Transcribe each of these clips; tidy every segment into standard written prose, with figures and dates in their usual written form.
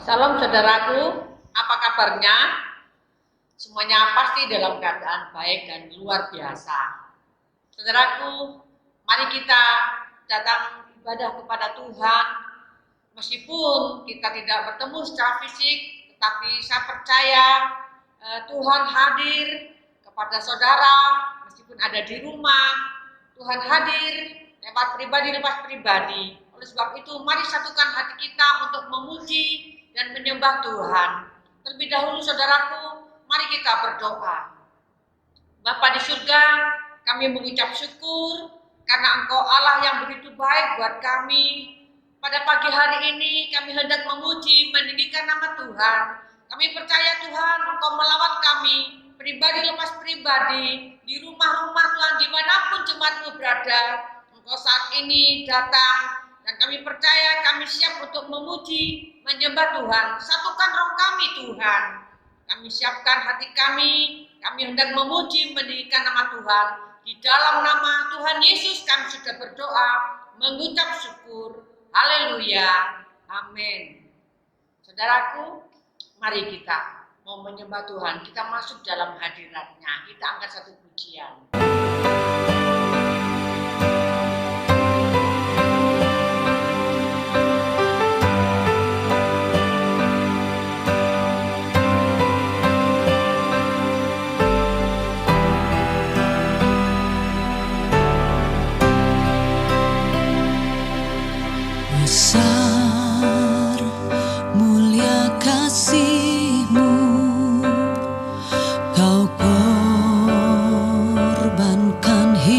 Salam saudaraku, apa kabarnya? Semuanya pasti dalam keadaan baik dan luar biasa. Saudaraku, mari kita datang ibadah kepada Tuhan. Meskipun kita tidak bertemu secara fisik, tetapi saya percaya Tuhan hadir kepada saudara, meskipun ada di rumah. Tuhan hadir lewat pribadi. Oleh sebab itu, mari satukan hati kita untuk memuji dan menyembah Tuhan. Terlebih dahulu saudaraku, mari kita berdoa. Bapa di surga, kami mengucap syukur karena Engkau Allah yang begitu baik buat kami. Pada pagi hari ini kami hendak memuji, meninggikan nama Tuhan. Kami percaya Tuhan, Engkau melawat kami, pribadi lepas pribadi, di rumah-rumah Tuhan, dimanapun jemaat-Mu berada. Engkau saat ini datang, dan kami percaya kami siap untuk memuji, menyembah Tuhan. Satukan roh kami Tuhan. Kami siapkan hati kami hendak memuji, meninggikan nama Tuhan. Di dalam nama Tuhan Yesus kami sudah berdoa, mengucap syukur. Haleluya. Amin. Saudaraku, mari kita mau menyembah Tuhan. Kita masuk dalam hadirat-Nya. Kita angkat satu pujian. Besar mulia kasih-Mu, Kau korbankan hidup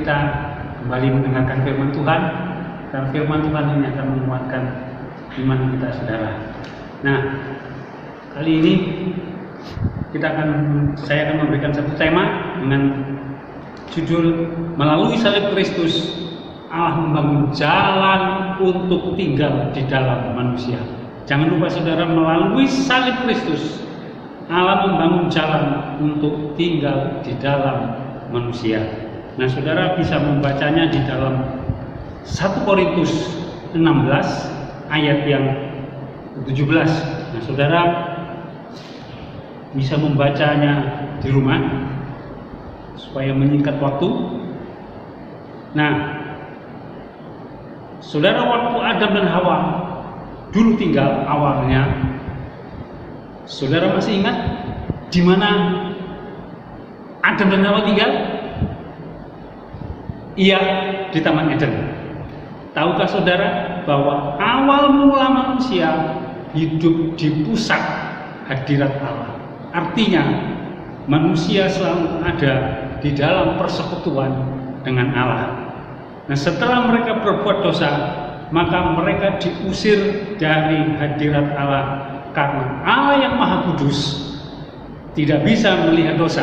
kita kembali mendengarkan firman Tuhan, dan firman Tuhan ini akan menguatkan iman kita, saudara. Nah, kali ini saya akan memberikan satu tema dengan judul melalui salib Kristus Allah membangun jalan untuk tinggal di dalam manusia. Jangan lupa saudara, melalui salib Kristus Allah membangun jalan untuk tinggal di dalam manusia. Nah, saudara bisa membacanya di dalam 1 Korintus 16 ayat yang 17. Nah, saudara bisa membacanya di rumah supaya menyingkat waktu. Nah, saudara, waktu Adam dan Hawa dulu tinggal awalnya, saudara masih ingat di mana Adam dan Hawa tinggal? Iya, di Taman Eden. Tahukah saudara bahwa awal mula manusia hidup di pusat hadirat Allah? Artinya manusia selalu ada di dalam persekutuan dengan Allah. Nah, setelah mereka berbuat dosa, maka mereka diusir dari hadirat Allah, karena Allah yang Maha Kudus tidak bisa melihat dosa,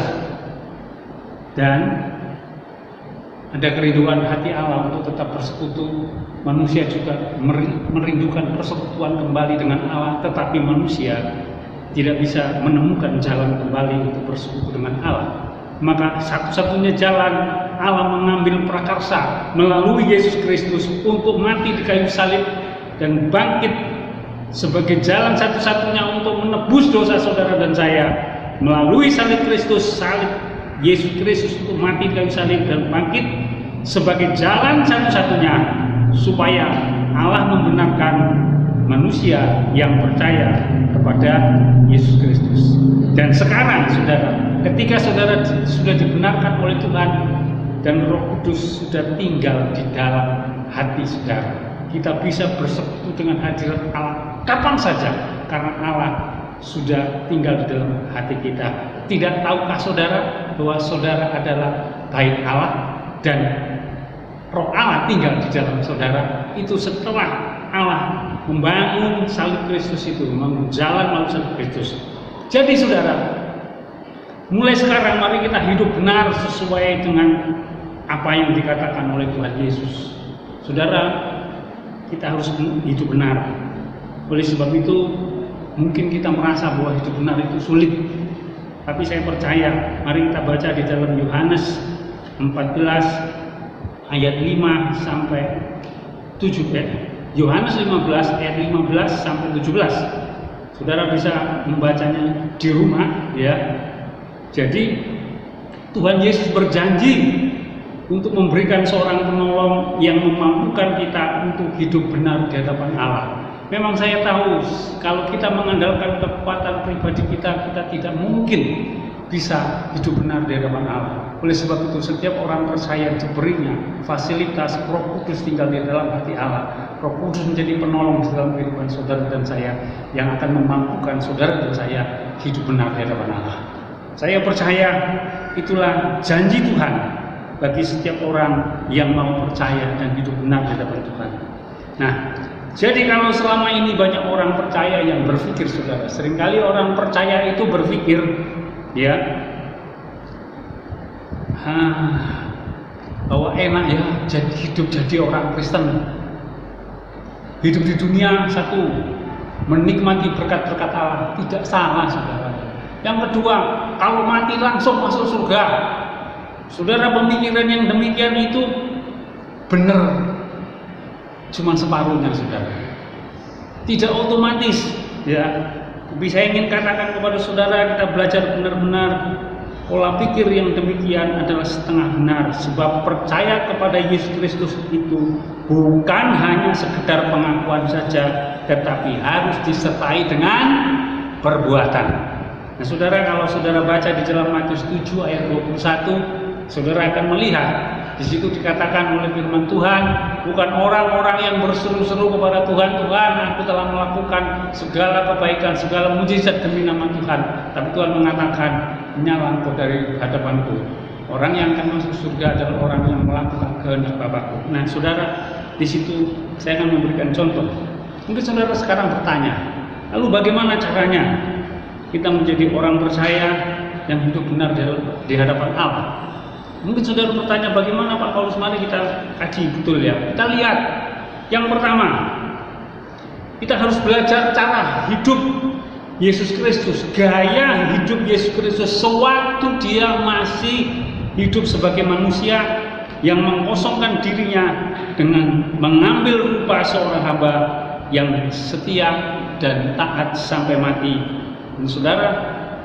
dan ada kerinduan hati Allah untuk tetap bersekutu. Manusia juga merindukan persekutuan kembali dengan Allah, tetapi manusia tidak bisa menemukan jalan kembali untuk bersekutu dengan Allah. Maka satu-satunya jalan Allah mengambil prakarsa melalui Yesus Kristus untuk mati di kayu salib dan bangkit sebagai jalan satu-satunya untuk menebus dosa saudara dan saya. Melalui salib Kristus, salib Yesus Kristus untuk mati di kayu salib dan bangkit sebagai jalan satu-satunya supaya Allah membenarkan manusia yang percaya kepada Yesus Kristus. Dan sekarang saudara, ketika saudara sudah dibenarkan oleh Tuhan dan Roh Kudus sudah tinggal di dalam hati saudara, kita bisa bersekutu dengan hadirat Allah kapan saja, karena Allah sudah tinggal di dalam hati kita. Tidak tahukah saudara bahwa saudara adalah bait Allah dan Roh Allah tinggal di dalam saudara? Itu setelah Allah membangun salib Kristus itu, membangun jalan melalui salib Kristus. Jadi saudara, mulai sekarang mari kita hidup benar sesuai dengan apa yang dikatakan oleh Tuhan Yesus. Saudara, kita harus hidup benar. Oleh sebab itu, mungkin kita merasa bahwa hidup benar itu sulit. Tapi saya percaya, mari kita baca di dalam Yohanes 14 ayat 5 sampai 7. Yohanes 15 ayat 15 sampai 17. Saudara bisa membacanya di rumah ya. Jadi Tuhan Yesus berjanji untuk memberikan seorang penolong yang memampukan kita untuk hidup benar di hadapan Allah. Memang saya tahu kalau kita mengandalkan kekuatan pribadi kita tidak mungkin bisa hidup benar di hadapan Allah. Oleh sebab itu setiap orang percaya diberinya fasilitas Roh Kudus tinggal di dalam hati Allah. Roh Kudus menjadi penolong di dalam kehidupan saudara dan saya, yang akan memampukan saudara dan saya hidup benar di hadapan Allah. Saya percaya itulah janji Tuhan bagi setiap orang yang mau percaya dan hidup benar di hadapan Tuhan. Nah, jadi kalau selama ini banyak orang percaya yang berpikir, saudara, seringkali orang percaya itu berpikir ya, bahwa enak ya jadi orang Kristen, hidup di dunia satu, menikmati berkat-berkat Allah. Tidak salah saudara. Yang kedua, kalau mati langsung masuk surga. Saudara, pemikiran yang demikian itu benar cuman separuhnya saudara, tidak otomatis ya. Tapi saya ingin katakan kepada saudara, kita belajar benar-benar. Pola pikir yang demikian adalah setengah benar, sebab percaya kepada Yesus Kristus itu bukan hanya sekedar pengakuan saja, tetapi harus disertai dengan perbuatan. Nah saudara, kalau saudara baca di dalam Matius 7 ayat 21, saudara akan melihat di situ dikatakan oleh firman Tuhan, bukan orang-orang yang berseru-seru kepada Tuhan, Tuhan aku telah melakukan segala kebaikan, segala mujizat demi nama Tuhan, tapi Tuhan mengatakan, nyala engkau dari hadapanku Orang yang akan masuk surga adalah orang yang melakukan kehendak Bapakku. Nah, saudara, di situ saya akan memberikan contoh. Mungkin saudara sekarang bertanya, lalu bagaimana caranya kita menjadi orang percaya yang hidup benar di hadapan Allah? Mungkin saudara bertanya, bagaimana Pak Paulus? Mari kita kaji betul ya. Kita lihat, yang pertama, kita harus belajar cara hidup Yesus Kristus, gaya hidup Yesus Kristus sewaktu dia masih hidup sebagai manusia yang mengkosongkan dirinya dengan mengambil rupa seorang hamba yang setia dan taat sampai mati. Dan saudara,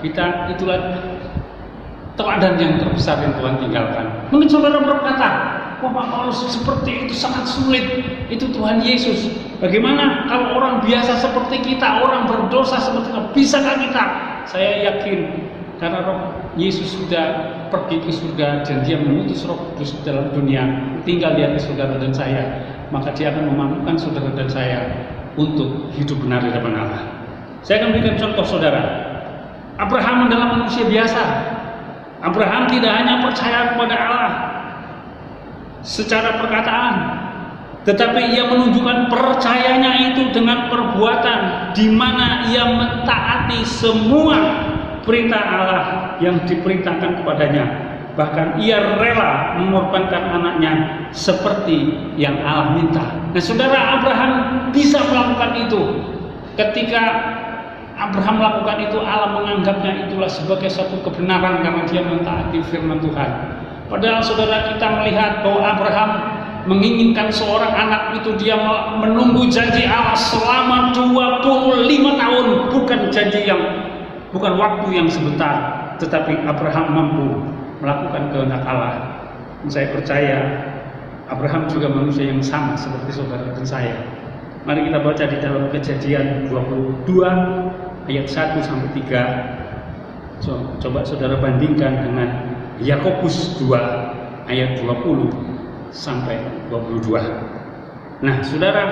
kita itulah teladan yang terbesar yang Tuhan tinggalkan. Mungkin saudara berkata, wah Pak Paulus, seperti itu sangat sulit. Itu Tuhan Yesus. Bagaimana kalau orang biasa seperti kita, orang berdosa seperti kita, bisakah kita? Saya yakin karena Roh Yesus sudah pergi ke surga dan dia mengutus Roh Kudus dalam dunia, tinggal di hati saudara dan saya, maka dia akan memampukan saudara dan saya untuk hidup benar di hadapan Allah. Saya akan berikan contoh saudara. Abraham adalah manusia biasa. Abraham tidak hanya percaya kepada Allah secara perkataan, tetapi ia menunjukkan percayanya itu dengan perbuatan, di mana ia mentaati semua perintah Allah yang diperintahkan kepadanya. Bahkan ia rela mengorbankan anaknya seperti yang Allah minta. Nah saudara, Abraham bisa melakukan itu. Ketika Abraham melakukan itu, Allah menganggapnya itulah sebagai satu kebenaran karena dia mentaati firman Tuhan. Padahal saudara, kita melihat bahwa Abraham menginginkan seorang anak itu, dia menunggu janji Allah selama 25 tahun, bukan waktu yang sebentar, tetapi Abraham mampu melakukan kehendak Allah. Dan saya percaya Abraham juga manusia yang sama seperti saudara dan saya. Mari kita baca di dalam Kejadian 22 ayat 1 sampai 3. Coba saudara bandingkan dengan Yakobus 2 ayat 20 sampai 22. Nah, saudara,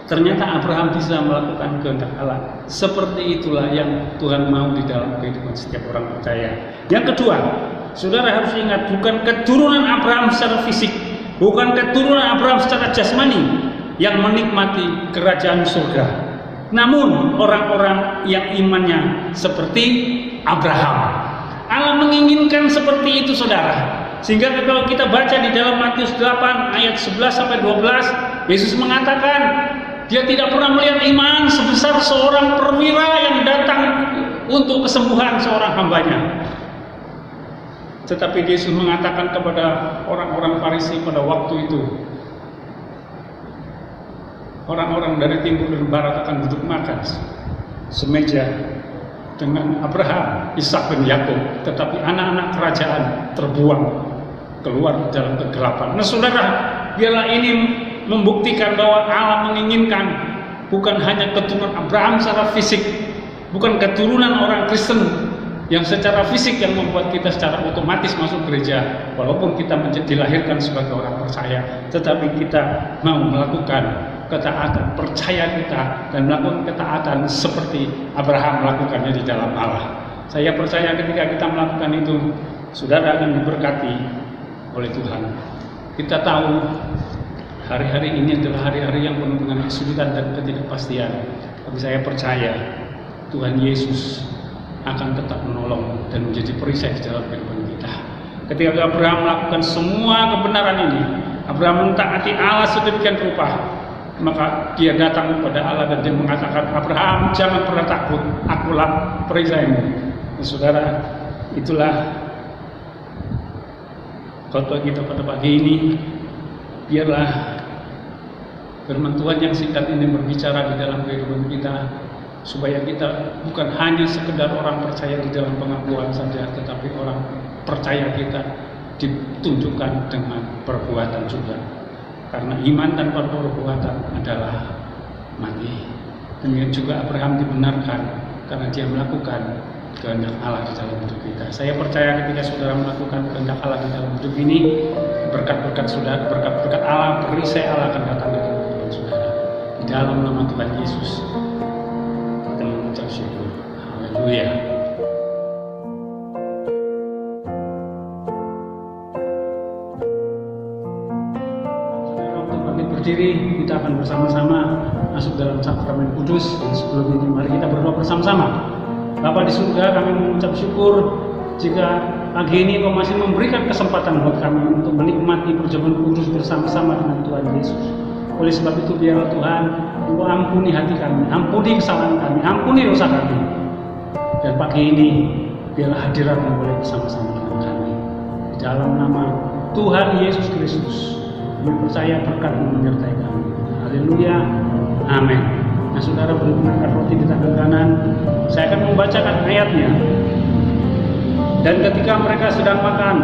ternyata Abraham bisa melakukan kehendak Allah. Seperti itulah yang Tuhan mau di dalam kehidupan setiap orang percaya. Yang kedua, saudara harus ingat, bukan keturunan Abraham secara fisik, bukan keturunan Abraham secara jasmani yang menikmati kerajaan surga, namun orang-orang yang imannya seperti Abraham. Allah menginginkan seperti itu saudara. Sehingga kalau kita baca di dalam Matius 8 ayat 11 sampai 12, Yesus mengatakan dia tidak pernah melihat iman sebesar seorang perwira yang datang untuk kesembuhan seorang hambanya. Tetapi Yesus mengatakan kepada orang-orang Farisi pada waktu itu, orang-orang dari timur dan barat akan duduk makan semeja dengan Abraham, Ishak dan Yakub, tetapi anak-anak kerajaan terbuang keluar dalam kegelapan. Nah saudara, biarlah ini membuktikan bahwa Allah menginginkan bukan hanya keturunan Abraham secara fisik, bukan keturunan orang Kristen yang secara fisik yang membuat kita secara otomatis masuk gereja walaupun kita dilahirkan sebagai orang percaya, tetapi kita mau melakukan ketaatan, percaya kita dan melakukan ketaatan seperti Abraham melakukannya di dalam Allah. Saya percaya ketika kita melakukan itu, saudara akan diberkati oleh Tuhan. Kita tahu hari-hari ini adalah hari-hari yang penuh dengan kesulitan dan ketidakpastian, tapi saya percaya Tuhan Yesus akan tetap menolong dan menjadi perisai di dalam kehidupan kita. Ketika Abraham melakukan semua kebenaran ini, Abraham mentaati Allah sedemikian rupa, maka dia datang kepada Allah dan dia mengatakan, Abraham, jangan pernah takut, akulah perisaimu. Nah, saudara, itulah khotbah kita pada pagi ini. Biarlah firman Tuhan yang singkat ini berbicara di dalam kehidupan kita, supaya kita bukan hanya sekedar orang percaya di dalam pengakuan saja, tetapi orang percaya kita ditunjukkan dengan perbuatan juga. Karena iman tanpa perbuatan adalah mati. Demikian juga Abraham dibenarkan karena dia melakukan kehendak Allah di dalam hidup kita. Saya percaya ketika saudara melakukan kehendak Allah di dalam hidup ini, berkat-berkat saudara, berkat-berkat Allah, perisai Allah akan datang di dalam hidup saudara. Di dalam nama Tuhan Yesus, kita mengucap syukur. Haleluya. berdiri, kita akan bersama-sama masuk dalam sakramen kudus. Dan sebelum ini mari kita berdoa bersama-sama. Bapa di surga, kami mengucap syukur jika pagi ini Engkau masih memberikan kesempatan buat kami untuk menikmati perjamuan kudus bersama-sama dengan Tuhan Yesus. Oleh sebab itu biarlah Tuhan Engkau ampuni hati kami, ampuni kesalahan kami, ampuni dosa kami. Dan pagi ini biarlah hadirat-Mu boleh bersama-sama dengan kami. Di dalam nama Tuhan Yesus Kristus, kami percaya berkat-Mu menyertai kami. Haleluya, amin. Nah saudara, boleh mengangkat roti di tangan kanan. Saya akan membacakan ayatnya. Dan ketika mereka sedang makan,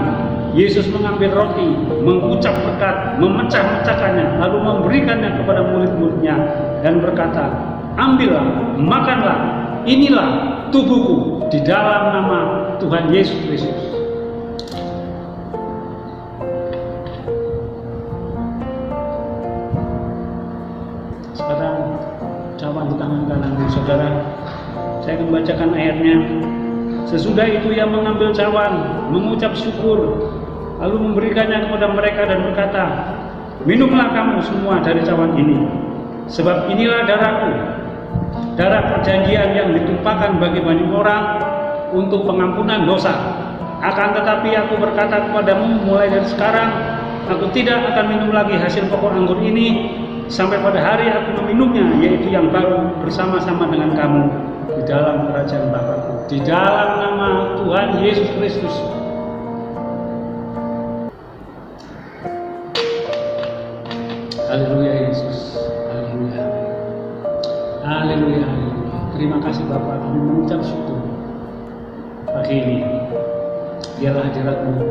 Yesus mengambil roti, mengucap berkat, memecah-mecahkannya, lalu memberikannya kepada murid-muridnya dan berkata, "Ambillah, makanlah, inilah tubuhku," di dalam nama Tuhan Yesus Kristus. Sekarang cawan di tangan kanan saudara. Saya akan bacakan ayatnya. Sesudah itu ia mengambil cawan, mengucap syukur, lalu memberikannya kepada mereka dan berkata, "Minumlah kamu semua dari cawan ini, sebab inilah darahku, darah perjanjian yang ditumpahkan bagi banyak orang untuk pengampunan dosa. Akan tetapi aku berkata kepadamu, mulai dari sekarang, aku tidak akan minum lagi hasil pokok anggur ini, sampai pada hari aku meminumnya, yaitu yang baru bersama-sama dengan kamu di dalam kerajaan Bapa-Ku." Di dalam nama Tuhan Yesus Kristus. Haleluya Yesus. Haleluya. Haleluya. Terima kasih Bapa, kami mengucap syukur pagi ini. Biarlah hadirat-Mu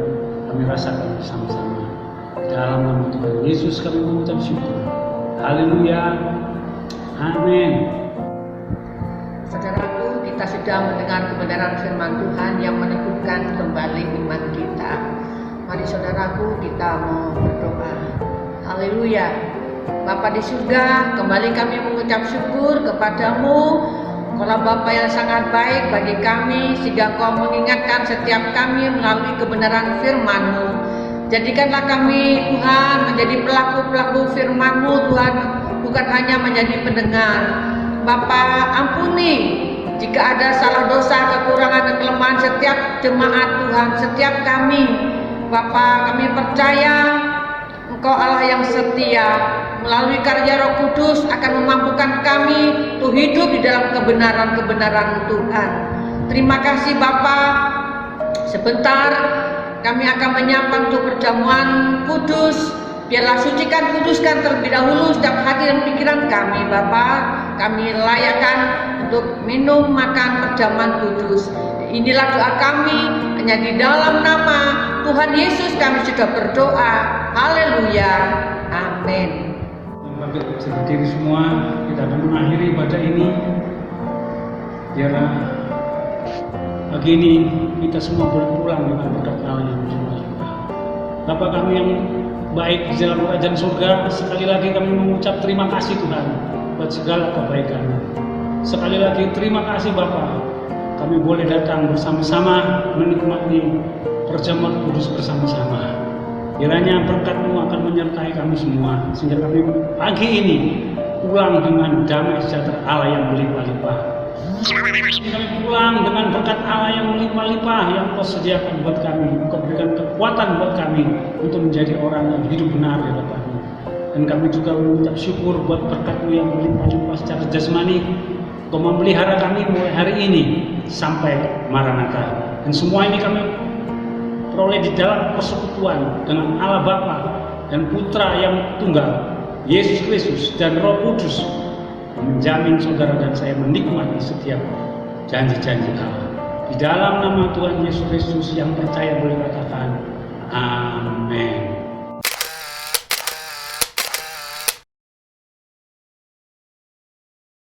kami rasakan bersama-sama. Dalam nama Tuhan Yesus kami mengucap syukur. Haleluya. Amin. Saudaraku, kita sudah mendengar kebenaran firman Tuhan yang meneguhkan kembali iman kita. Mari saudaraku, kita mau berdoa. Haleluya. Bapa di surga, kembali kami mengucap syukur kepadamu. Engkaulah Bapa yang sangat baik bagi kami, sehingga Kau mengingatkan setiap kami melalui kebenaran firman-Mu. Jadikanlah kami Tuhan menjadi pelaku-pelaku firman-Mu Tuhan, bukan hanya menjadi pendengar. Bapa, ampuni jika ada salah dosa, kekurangan dan kelemahan setiap jemaat Tuhan, setiap kami. Bapa, kami percaya Engkau Allah yang setia, melalui karya Roh Kudus akan memampukan kami untuk hidup di dalam kebenaran-kebenaran Tuhan. Terima kasih Bapa. Sebentar kami akan menyapa untuk perjamuan kudus. Biarlah sucikan, kuduskan terlebih dahulu setiap hati dan pikiran kami Bapa. Kami layakan untuk minum makan perjamuan kudus. Inilah doa kami, hanya di dalam nama Tuhan Yesus kami sudah berdoa. Haleluya. Amin. Bangkit berdiri semua, kita akan mengakhiri ibadah ini. Biarlah pagi ini kita semua boleh pulang dengan berkat Allah yang berlimpah. Bapa kami yang baik di dalam kerajaan surga, sekali lagi kami mengucap terima kasih Tuhan buat segala kebaikan. Sekali lagi terima kasih Bapa, kami boleh datang bersama-sama menikmati perjamuan kudus bersama-sama. Kiranya berkat-Mu akan menyertai kami semua, sehingga kami pagi ini pulang dengan damai sejahtera Allah yang berlimpah-limpah. Kami pulang dengan berkat Allah yang melimpah-limpah yang Kau sediakan buat kami. Kau berikan kekuatan buat kami untuk menjadi orang yang hidup benar di hadapan-Mu. Dan kami juga mengucap syukur buat berkat-Mu yang melimpah-limpah secara jasmani. Kau memelihara kami mulai hari ini sampai Maranatha. Dan semua ini kami peroleh di dalam persekutuan dengan Allah Bapa dan Putra yang tunggal, Yesus Kristus, dan Roh Kudus, menjamin saudara dan saya menikmati setiap janji-janji Allah. Di dalam nama Tuhan Yesus Kristus yang percaya boleh katakan amin.